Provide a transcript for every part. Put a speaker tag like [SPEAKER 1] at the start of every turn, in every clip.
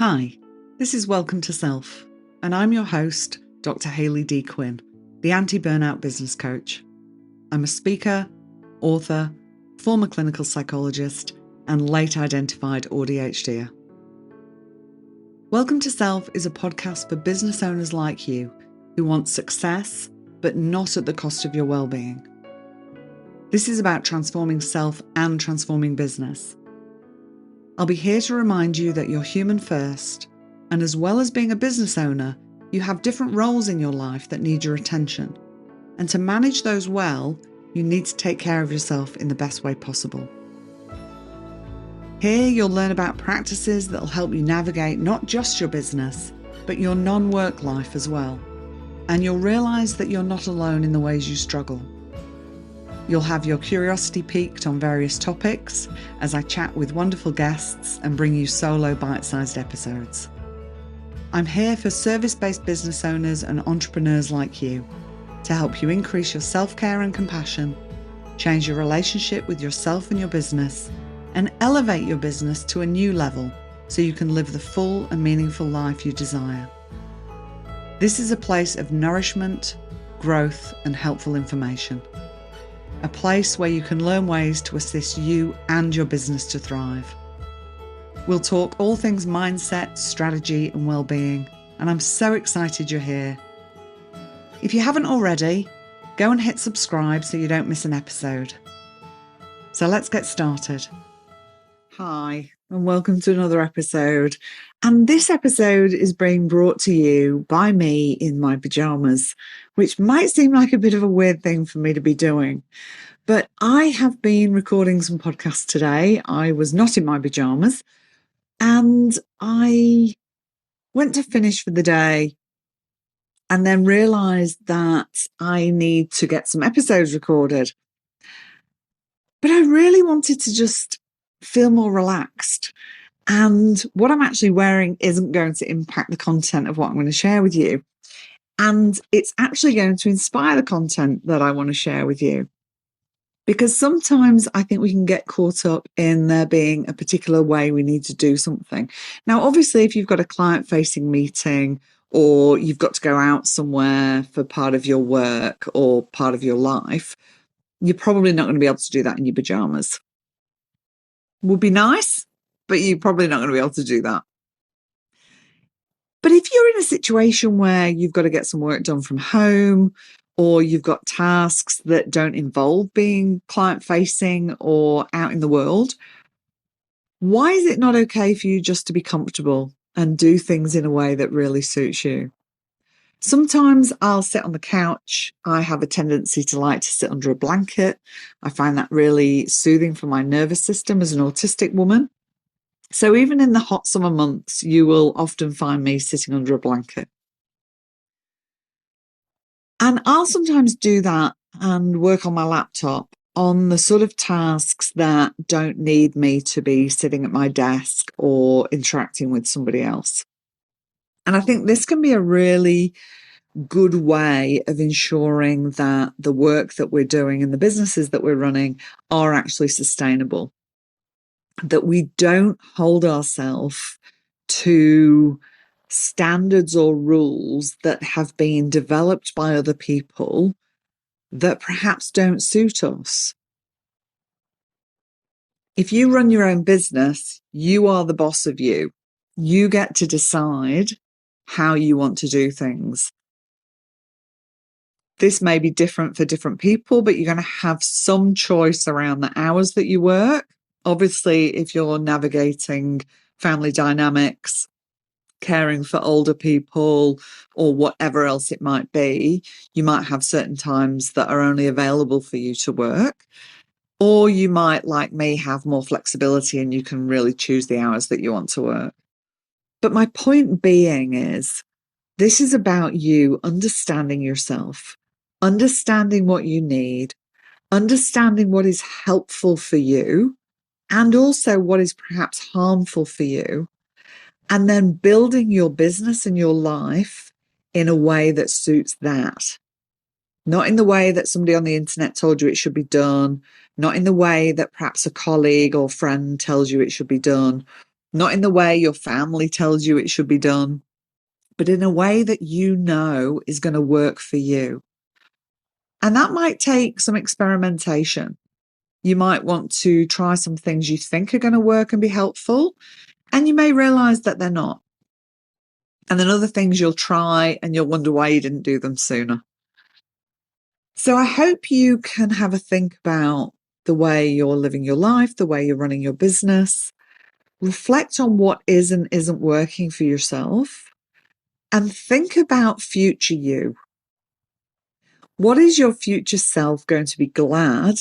[SPEAKER 1] Hi, this is Welcome to Self, and I'm your host, Dr. Hayley D. Quinn, the anti-burnout business coach. I'm a speaker, author, former clinical psychologist, and late identified ADHDer. Welcome to Self is a podcast for business owners like you who want success, but not at the cost of your well-being. This is about transforming self and transforming business. I'll be here to remind you that you're human first, and as well as being a business owner, you have different roles in your life that need your attention. And to manage those well, you need to take care of yourself in the best way possible. Here you'll learn about practices that'll help you navigate not just your business, but your non-work life as well. And you'll realise that you're not alone in the ways you struggle. You'll have your curiosity piqued on various topics as I chat with wonderful guests and bring you solo bite-sized episodes. I'm here for service-based business owners and entrepreneurs like you to help you increase your self-care and compassion, change your relationship with yourself and your business, and elevate your business to a new level so you can live the full and meaningful life you desire. This is a place of nourishment, growth, and helpful information. A place where you can learn ways to assist you and your business to thrive. We'll talk all things mindset, strategy, and well-being, and I'm so excited you're here. If you haven't already, go and hit subscribe so you don't miss an episode. So let's get started. Hi, and welcome to another episode. And this episode is being brought to you by me in my pyjamas, which might seem like a bit of a weird thing for me to be doing. But I have been recording some podcasts today. I was not in my pyjamas, and I went to finish for the day and then realised that I need to get some episodes recorded. But I really wanted to just feel more relaxed. And what I'm actually wearing isn't going to impact the content of what I'm going to share with you. And it's actually going to inspire the content that I want to share with you. Because sometimes I think we can get caught up in there being a particular way we need to do something. Now, obviously, if you've got a client-facing meeting or you've got to go out somewhere for part of your work or part of your life, you're probably not going to be able to do that in your pajamas. Would be nice, but you're probably not going to be able to do that. But if you're in a situation where you've got to get some work done from home, or you've got tasks that don't involve being client-facing or out in the world, why is it not okay for you just to be comfortable and do things in a way that really suits you? Sometimes I'll sit on the couch. I have a tendency to like to sit under a blanket. I find that really soothing for my nervous system as an autistic woman. So even in the hot summer months, you will often find me sitting under a blanket. And I'll sometimes do that and work on my laptop on the sort of tasks that don't need me to be sitting at my desk or interacting with somebody else. And I think this can be a really good way of ensuring that the work that we're doing and the businesses that we're running are actually sustainable. That we don't hold ourselves to standards or rules that have been developed by other people that perhaps don't suit us. If you run your own business, you are the boss of you. You get to decide how you want to do things. This may be different for different people, but you're going to have some choice around the hours that you work. Obviously, if you're navigating family dynamics, caring for older people, or whatever else it might be, you might have certain times that are only available for you to work. Or you might, like me, have more flexibility and you can really choose the hours that you want to work. But my point being is, this is about you understanding yourself, understanding what you need, understanding what is helpful for you, and also what is perhaps harmful for you, and then building your business and your life in a way that suits that. Not in the way that somebody on the internet told you it should be done, not in the way that perhaps a colleague or friend tells you it should be done, not in the way your family tells you it should be done, but in a way that you know is going to work for you. And that might take some experimentation. You might want to try some things you think are going to work and be helpful, and you may realize that they're not. And then other things you'll try and you'll wonder why you didn't do them sooner. So I hope you can have a think about the way you're living your life, the way you're running your business. Reflect on what is and isn't working for yourself, and think about future you. What is your future self going to be glad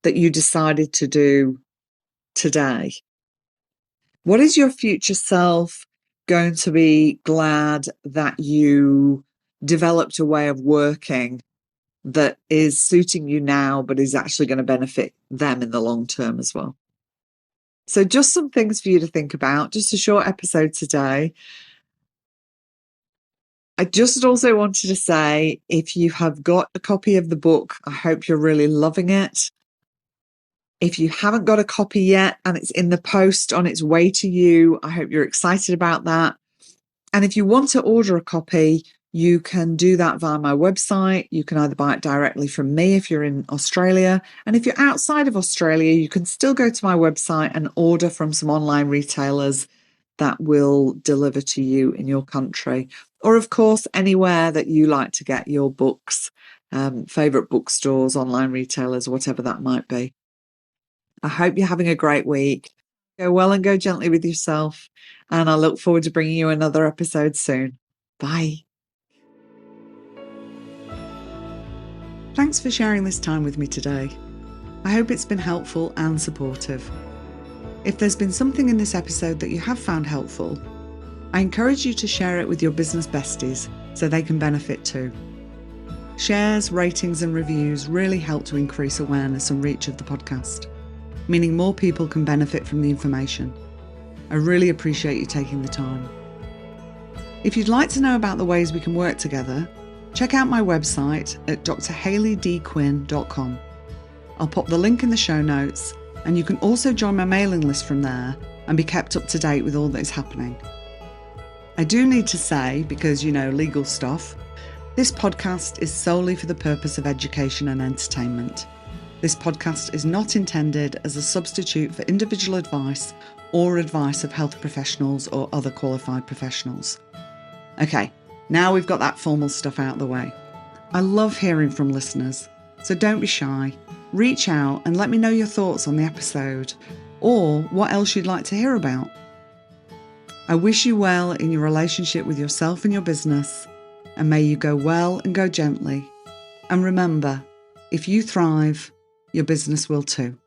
[SPEAKER 1] that you decided to do today? What is your future self going to be glad that you developed a way of working that is suiting you now, but is actually going to benefit them in the long term as well? So just some things for you to think about, just a short episode today. I just also wanted to say, if you have got a copy of the book, I hope you're really loving it. If you haven't got a copy yet and it's in the post on its way to you, I hope you're excited about that. And if you want to order a copy, you can do that via my website. You can either buy it directly from me if you're in Australia. And if you're outside of Australia, you can still go to my website and order from some online retailers that will deliver to you in your country. Or, of course, anywhere that you like to get your books, favourite bookstores, online retailers, whatever that might be. I hope you're having a great week. Go well and go gently with yourself. And I look forward to bringing you another episode soon. Bye. Thanks for sharing this time with me today. I hope it's been helpful and supportive. If there's been something in this episode that you have found helpful, I encourage you to share it with your business besties so they can benefit too. Shares, ratings and reviews really help to increase awareness and reach of the podcast, meaning more people can benefit from the information. I really appreciate you taking the time. If you'd like to know about the ways we can work together, check out my website at drhayleydquinn.com. I'll pop the link in the show notes, and you can also join my mailing list from there and be kept up to date with all that is happening. I do need to say, because legal stuff, this podcast is solely for the purpose of education and entertainment. This podcast is not intended as a substitute for individual advice or advice of health professionals or other qualified professionals. Okay, now we've got that formal stuff out of the way. I love hearing from listeners, so don't be shy. Reach out and let me know your thoughts on the episode or what else you'd like to hear about. I wish you well in your relationship with yourself and your business, and may you go well and go gently. And remember, if you thrive, your business will too.